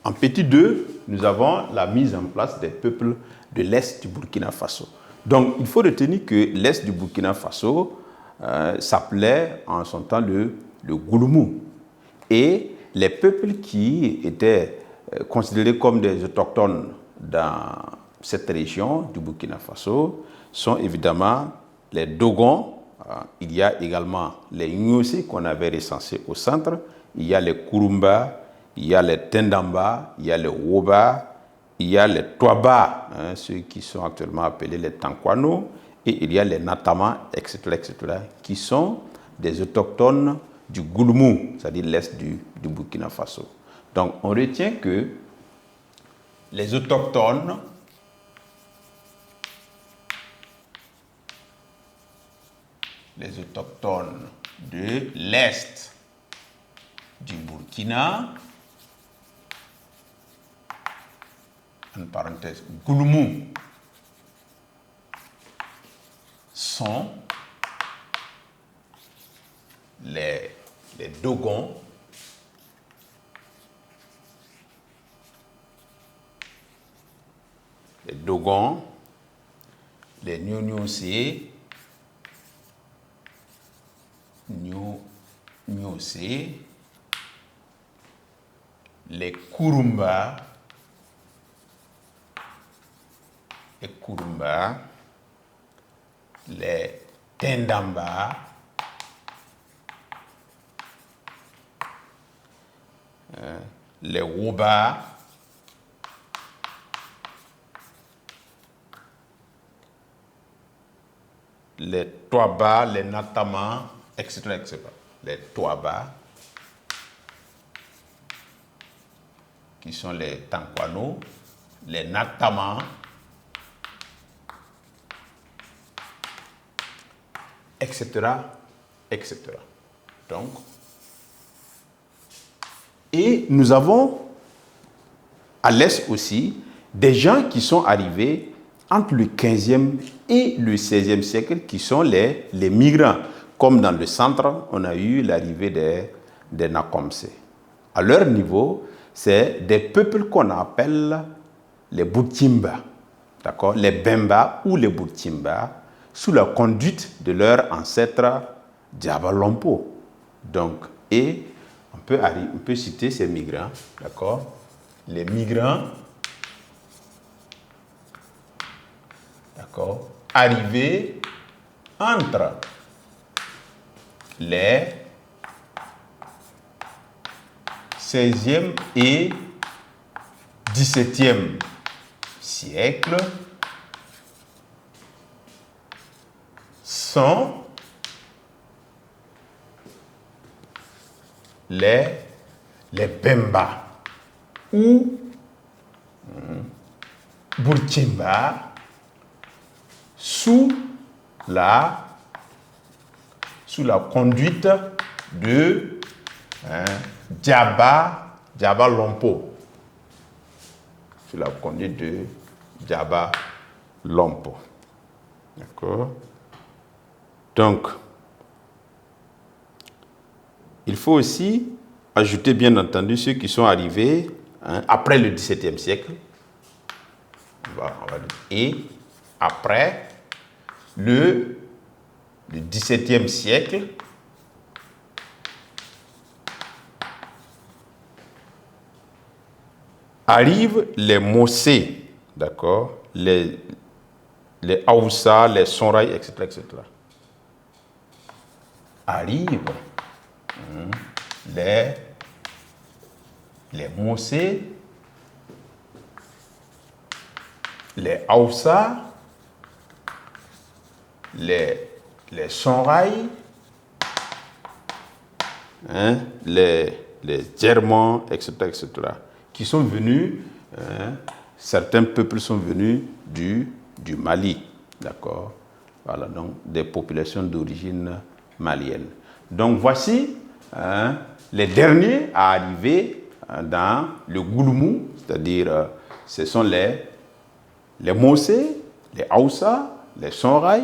En petit 2, nous avons la mise en place des peuples de l'Est du Burkina Faso. Donc, il faut retenir que l'Est du Burkina Faso s'appelait en son temps le Gouloumou. Et les peuples qui étaient considérés comme des autochtones dans cette région du Burkina Faso sont évidemment les Dogons. Il y a également les Nyossi qu'on avait recensés au centre. Il y a les Kurumba, il y a les Tendamba, il y a les Woba, il y a les Touaba, ceux qui sont actuellement appelés les Tankwano, et il y a les Natama, etc., qui sont des autochtones du Gouloumou, c'est-à-dire l'est du Burkina Faso. Donc, on retient que les autochtones de l'est du Burkina, en parenthèse, Gouloumou, sont les Dogons, les Nyossi, les Kurumba, les Tendamba, les Woba, les Touaba, les Natama, etc., Les Touaba, qui sont les Tankwano, les Natama, etc., etc. Donc, et nous avons à l'est aussi des gens qui sont arrivés entre le 15e et le 16e siècle, qui sont les migrants. Comme dans le centre, on a eu l'arrivée des Nakomse. À leur niveau, c'est des peuples qu'on appelle les Boutimba, d'accord, les Bemba ou les Boutimba, sous la conduite de leur ancêtre Diabalompo. Donc, et on peut citer ces migrants, d'accord, les migrants, d'accord, arrivés entre les 16e et 17e siècles sont les Bemba ou Burkimba sous la conduite de Diabalompo. Sous la conduite de Diabalompo. D'accord? Donc, il faut aussi ajouter, bien entendu, ceux qui sont arrivés après le XVIIe siècle. Et après le XVIIe siècle, arrivent les Mossé, d'accord, les Aoussa, les Sonrai, etc. Arrivent les Mossé, les Aoussa, les Sonrai, les Djermans, etc., qui sont venus, certains peuples sont venus du Mali, d'accord, voilà, donc des populations d'origine malienne. Donc voici les derniers à arriver dans le Gouloumou, c'est-à-dire ce sont les Mossé, les Aoussa, les Sonrai,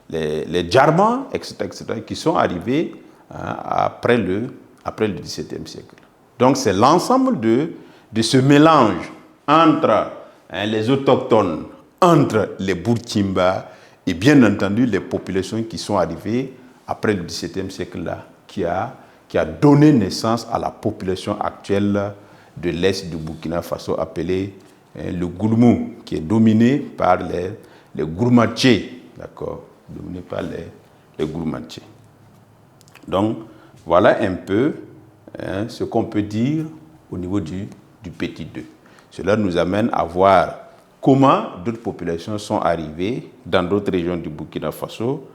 les Djarmans, etc., qui sont arrivés après le XVIIe siècle. Donc c'est l'ensemble de ce mélange entre les autochtones, entre les Burkimba et bien entendu les populations qui sont arrivées après le XVIIe siècle-là, qui a donné naissance à la population actuelle de l'Est du Burkina Faso appelée le Gourmou, qui est dominé par les Gourmatiers, d'accord, dominé par les Gourmatiers. Donc, voilà un peu ce qu'on peut dire au niveau du petit 2. Cela nous amène à voir comment d'autres populations sont arrivées dans d'autres régions du Burkina Faso.